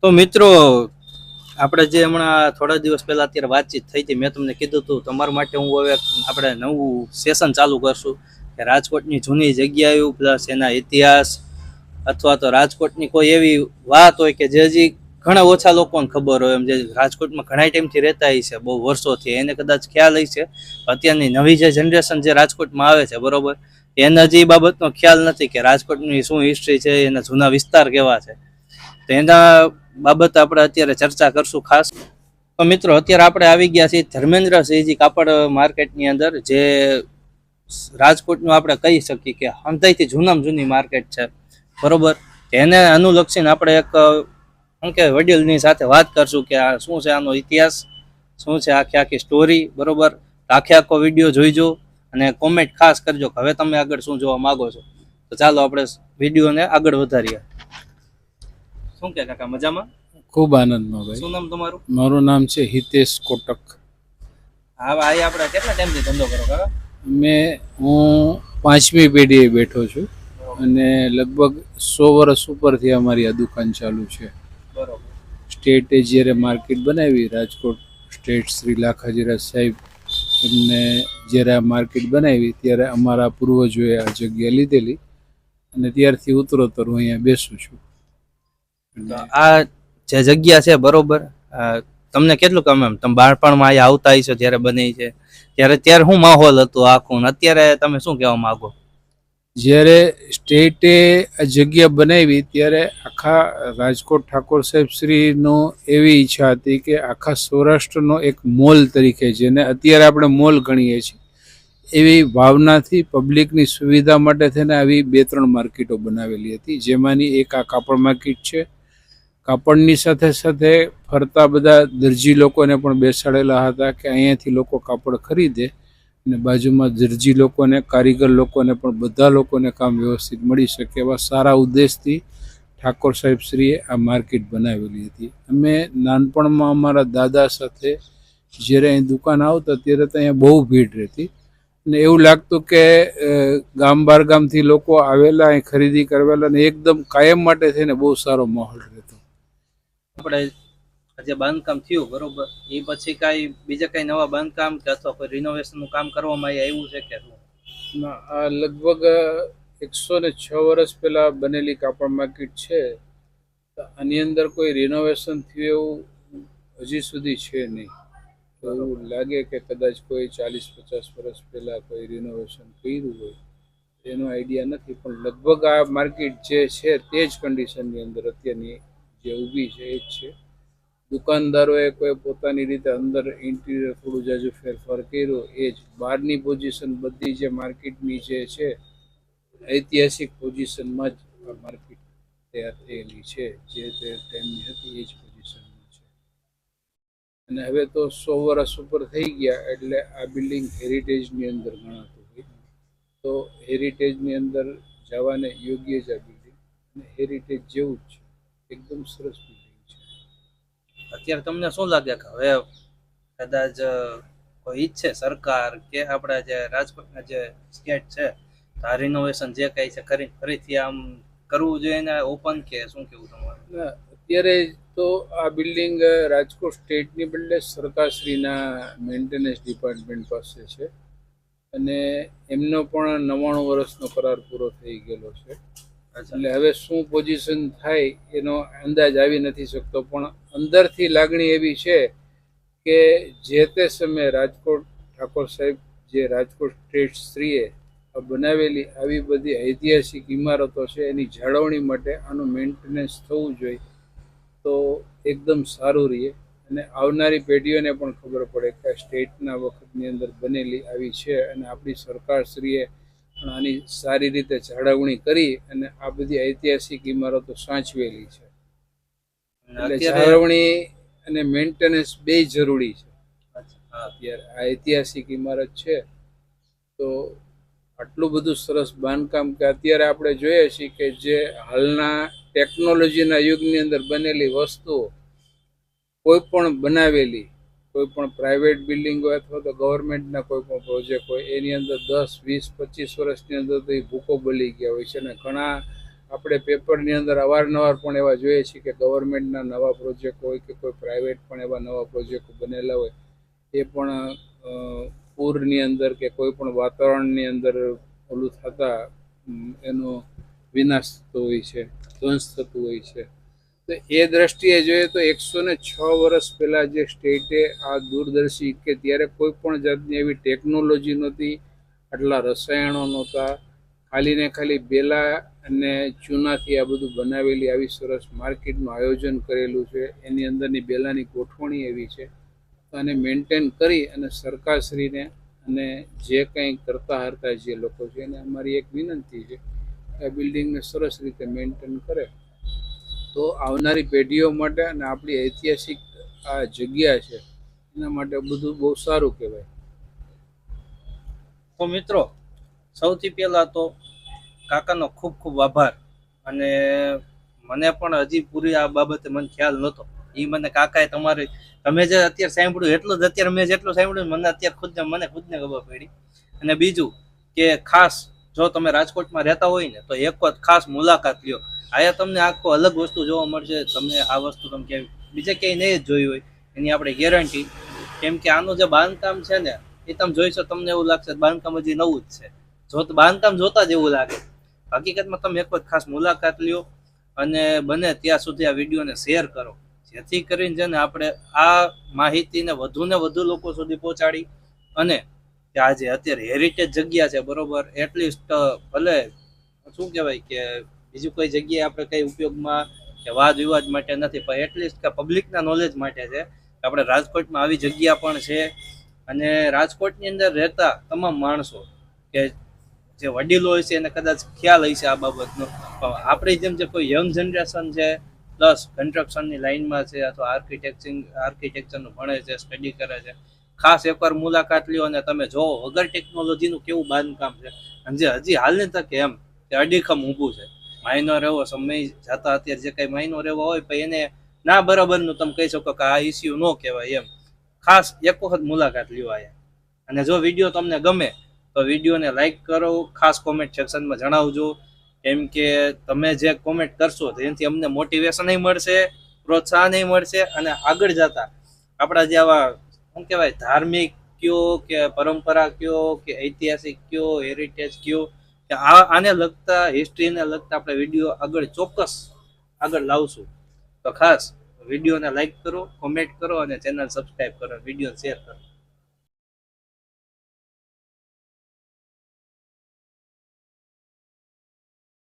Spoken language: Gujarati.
તો મિત્રો, આપણે જે હમણાં થોડા દિવસ પહેલા અત્યારે વાતચીત થઈ હતી, મેં તમને કીધું હતું તમારા માટે હું હવે આપણે નવું સેશન ચાલુ કરશું કે રાજકોટની જૂની જગ્યાઓ પ્લસ એના ઇતિહાસ અથવા તો રાજકોટની કોઈ એવી વાત હોય કે જે હજી ઘણા ઓછા લોકોને ખબર હોય, એમ જે રાજકોટમાં ઘણા ટાઈમથી રહેતા હોય છે, બહુ વર્ષોથી, એને કદાચ ખ્યાલ હોય છે. અત્યારની નવી જે જનરેશન જે રાજકોટમાં આવે છે, બરોબર, એને હજી એ બાબતનો ખ્યાલ નથી કે રાજકોટની શું હિસ્ટ્રી છે, એના જૂના વિસ્તાર કેવા છે. તો એના બાબત આપણે અત્યારે ચર્ચા કરશું ખાસ. તો મિત્રો, અત્યારે આપણે આવી ગયા છીએ ધર્મેન્દ્રસિંહજી કાપડ માર્કેટની અંદર, જે રાજકોટનું આપણે કહી શકીએ કે હંધાઈથી જૂનામાં જૂની માર્કેટ છે, બરોબર. એને અનુલક્ષીને આપણે એક શું કે વડીલની સાથે વાત કરશું કે આ શું છે, આનો ઇતિહાસ શું છે, આખી આખી સ્ટોરી, બરોબર. આખો વિડીયો જોઈજો અને કોમેન્ટ ખાસ કરજો કે હવે તમે આગળ શું જોવા માંગો છો. તો ચાલો આપણે વિડીયોને આગળ વધારીએ. શું કે કાકા, મજામાં? ખૂબ આનંદમાં ભાઈ. શું નામ તમારું? મારું નામ છે હિતેશ કોટક. હા, આ આપણે કેટલા ટાઈમથી ધંધો કરો કાકા? હું 5મી પેઢીએ બેઠો છું અને લગભગ 100 વર્ષ ઉપરથી અમારી આ દુકાન ચાલુ છે. બરોબર. સ્ટેટે જ્યારે માર્કેટ બનાવી, રાજકોટ સ્ટેટ શ્રી લાખાજીરાજ સાહેબ એમને જ્યારે આ માર્કેટ બનાવી ત્યારે અમારા પૂર્વજોએ આ જગ્યા લીધેલી અને ત્યારથી ઉત્તરોત્તર હું અહીંયા બેસું છું. આ જે જગ્યા છે, બરોબર, તમને કેટલું ગમે? તમે બાળપણમાં અહીંયા આવતા હશો જ્યારે બની છે ત્યારે શું માહોલ હતો આખું, અત્યારે તમે શું કહેવા માંગો? જ્યારે સ્ટેટે આ જગ્યા બનાવી ત્યારે આખા રાજકોટ ઠાકોર સાહેબ શ્રીનો એવી ઈચ્છા હતી કે આખા સૌરાષ્ટ્રનો એક મોલ તરીકે, જેને અત્યારે આપણે મોલ ગણીએ છીએ, એવી ભાવનાથી પબ્લિકની સુવિધા માટે થઈને આવી 2-3 માર્કેટો બનાવેલી હતી. જેમાંની એક આ કાપડ માર્કેટ છે. કાપડની સાથે સાથે ફરતા બધા દરજી લોકોને પણ બેસાડેલા હતા કે અહીંયાથી લોકો કાપડ ખરીદે અને બાજુમાં દરજી લોકોને, કારીગર લોકોને પણ બધા લોકોને કામ વ્યવસ્થિત મળી શકે એવા સારા ઉદ્દેશથી ઠાકોર સાહેબ શ્રીએ આ માર્કેટ બનાવેલી હતી. અમે નાનપણમાં અમારા દાદા સાથે જ્યારે અહીં દુકાન આવતા ત્યારે તો અહીંયા બહુ ભીડ રહેતી અને એવું લાગતું કે ગામ બાર ગામથી લોકો આવેલા, અહીં ખરીદી કરવેલા અને એકદમ કાયમ માટે થઈને બહુ સારો માહોલ રહેતો. આપણે જે બાંધકામ થયું, બરોબર, એ પછી કાંઈ બીજા કાંઈ નવા બાંધકામ કે અથવા કોઈ રિનોવેશનનું કામ કરવામાં આવ્યું છે કે? ના, આ લગભગ 106 વર્ષ પહેલા બનેલી કાપડ માર્કેટ છે. આની અંદર કોઈ રિનોવેશન થયું એવું હજી સુધી છે નહીં. એવું લાગે કે કદાચ કોઈ 40-50 વર્ષ પહેલા કોઈ રિનોવેશન કર્યું હોય, એનો આઈડિયા નથી. પણ લગભગ આ માર્કેટ જે છે તે જ કન્ડિશનની અંદર અત્યારની જે ઊભી છે એ જ છે. દુકાનદારોએ કોઈ પોતાની રીતે અંદર ઇન્ટિરિયર થોડું જાજુ ફેરફાર કર્યો એ જ. બહારની પોઝિશન બધી જે માર્કેટની જે છે ઐતિહાસિક પોઝિશનમાં જ આ માર્કેટ તૈયાર થયેલી છે, જે તે ટાઈમની હતી એ જ પોઝિશનમાં છે. અને હવે તો 100 વર્ષ ઉપર થઈ ગયા એટલે આ બિલ્ડિંગ હેરિટેજની અંદર ગણાતું હોય. તો હેરિટેજની અંદર જવાને યોગ્ય જ આ બિલ્ડિંગ અને હેરિટેજ જેવું જ છે. એકદમ સરસ બિલ્ડિંગ છે. અત્યારે તમને શું લાગે કે હવે કદાચ કોઈ ઈચ્છે સરકાર કે આપણા જે રાજકોટના જે સ્ટેટ છે, આ રિનોવેશન જે કઈ છે ફરીથી આમ કરવું જોઈએ ને ઓપન, કે શું કેવું તમારું? અત્યારે તો આ બિલ્ડિંગ રાજકોટ સ્ટેટની બદલે સરકારશ્રીના મેન્ટેનન્સ ડિપાર્ટમેન્ટ પાસે છે અને એમનો પણ 99 વર્ષનો કરાર પૂરો થઈ ગયેલો છે. એટલે હવે શું પોઝિશન થાય એનો અંદાજ આવી નથી શકતો, પણ અંદરથી લાગણી એવી છે કે જે તે સમયે રાજકોટ ઠાકોર સાહેબ જે રાજકોટ સ્ટેટ શ્રીએ બનાવેલી આવી બધી ઐતિહાસિક ઇમારતો છે એની જાળવણી માટે આનું મેન્ટેનન્સ થવું જોઈએ તો એકદમ સારું રહે અને આવનારી પેઢીઓને પણ ખબર પડે કે સ્ટેટના વખતની અંદર બનેલી આવી છે અને આપણી સરકારશ્રીએ પણ આની સારી રીતે જાળવણી કરી અને આ બધી ઐતિહાસિક ઇમારતો સાચવેલી છે. એટલે જાળવણી અને મેન્ટેનન્સ બે જરૂરી છે. અત્યારે આ ઐતિહાસિક ઇમારત છે તો આટલું બધું સરસ બાંધકામ કે અત્યારે આપણે જોઈએ છીએ કે જે હાલના ટેકનોલોજીના યુગની અંદર બનેલી વસ્તુઓ કોઈ પણ બનાવેલી, કોઈ પણ પ્રાઇવેટ બિલ્ડિંગ હોય અથવા તો ગવર્મેન્ટના કોઈ પણ પ્રોજેક્ટ હોય એની અંદર 10, 20, 25 વર્ષની અંદર તો એ ભૂકો બળી ગયા હોય છે અને ઘણા આપણે પેપરની અંદર અવારનવાર પણ એવા જોઈએ છીએ કે ગવર્મેન્ટના નવા પ્રોજેક્ટ હોય કે કોઈ પ્રાઇવેટ પણ એવા નવા પ્રોજેક્ટ બનેલા હોય એ પણ પૂરની અંદર કે કોઈ પણ વાતાવરણની અંદર ઓલું થતા એનો વિનાશ થતો હોય છે, ધ્વંસ થતું હોય છે. તો એ દ્રષ્ટિએ જોઈએ તો 106 વર્ષ પહેલાં જે સ્ટેટે આ દૂરદર્શી કે ત્યારે કોઈ પણ જાતની એવી ટેકનોલોજી નહોતી, આટલા રસાયણો નહોતા, ખાલી ને ખાલી બેલા અને ચૂનાથી આ બધું બનાવેલી આવી સરસ માર્કેટનું આયોજન કરેલું છે. એની અંદરની બેલાની ગોઠવણી એવી છે. આને મેન્ટેન કરી અને સરકારશ્રીને અને જે કંઈ કરતા હરતા જે લોકો છે એને અમારી એક વિનંતી છે કે આ બિલ્ડિંગને સરસ રીતે મેન્ટેન કરે તો આવનારી પેઢીઓ માટે અને આપણી ઐતિહાસિક આ જગ્યા છે એના માટે બધું બહુ સારું કહેવાય. તો મિત્રો, સૌથી પહેલા તો કાકાનો ખૂબ ખૂબ આભાર. અને મને પણ હજી પૂરી આ બાબતે મને ખ્યાલ નહોતો. એ મને કાકાએ તમે જે અત્યારે સાંભળ્યું એટલું જ, અત્યારે મેં જેટલું સાંભળ્યું મને અત્યારે મને ખુદને ખબર પડી. અને બીજું કે ખાસ જો તમે રાજકોટમાં રહેતા હોય ને તો એક વખત ખાસ મુલાકાત લ્યો. અહીંયા તમને આખો અલગ વસ્તુ જોવા મળશે. તમને આ વસ્તુ તમે ક્યાંય બીજે ક્યાંય નહીં જ જોઈ હોય એની આપણે ગેરંટી. કેમ કે આનું જે બાંધકામ છે ને એ તમે જોઈશો તમને એવું લાગશે બાંધકામ હજી નવું જ છે. બાંધકામ જોતા જ એવું લાગે. હકીકતમાં તમે એક વખત ખાસ મુલાકાત લ્યો અને બને ત્યાં સુધી આ વિડીયોને શેર કરો, જેથી કરીને છે ને આપણે આ માહિતીને વધુ લોકો સુધી પહોંચાડી અને કે આ જે અત્યારે હેરિટેજ જગ્યા છે બરોબર, એટલીસ્ટ ભલે શું કહેવાય કે બીજું કોઈ જગ્યાએ આપણે કઈ ઉપયોગમાં કે વાદ વિવાદ માટે નથી, પણ એટલીસ્ટ કે પબ્લિકના નોલેજ માટે છે. આપણે રાજકોટમાં આવી જગ્યા પણ છે. અને રાજકોટની અંદર રહેતા તમામ માણસો કે જે વડીલો હોય છે એને કદાચ ખ્યાલ હોય છે આ બાબતનો, પણ આપણી જેમ જે કોઈ યંગ જનરેશન છે પ્લસ કન્સ્ટ્રક્શનની લાઇનમાં છે અથવા આર્કિટેક્ચરનું ભણે છે, સ્ટડી કરે છે, ખાસ એકવાર મુલાકાત લ્યો અને તમે જોવો વગર ટેકનોલોજીનું કેવું બાંધકામ છે. અને જે હજી હાલની તકે એમ કે અડીખમ ઊભું છે. માઇનોર એવો સમય જતા અત્યારે જે કંઈ માઇનોર એવો હોય પણ એને ના બરાબરનું તમે કહી શકો કે આ ઇસ્યુ ન કહેવાય એમ. ખાસ એક વખત મુલાકાત લ્યો આયા. અને જો વિડીયો તમને ગમે તો વિડીયોને લાઈક કરો, ખાસ કોમેન્ટ સેક્શનમાં જણાવજો. કેમ કે તમે જે કોમેન્ટ કરશો તેનાથી અમને મોટિવેશન મળશે, પ્રોત્સાહન મળશે અને આગળ જતા આપણા જે આવા શું કહેવાય ધાર્મિક કયો કે પરંપરા કયો કે ઐતિહાસિક કયો, હેરિટેજ કયો કે આને લગતા હિસ્ટ્રીને લગતા આપણે વિડીયો આગળ ચોક્કસ આગળ લાવશું. તો ખાસ વિડીયોને લાઈક કરો, કોમેન્ટ કરો અને ચેનલ સબસ્ક્રાઈબ કરો, વિડીયો શેર કરો.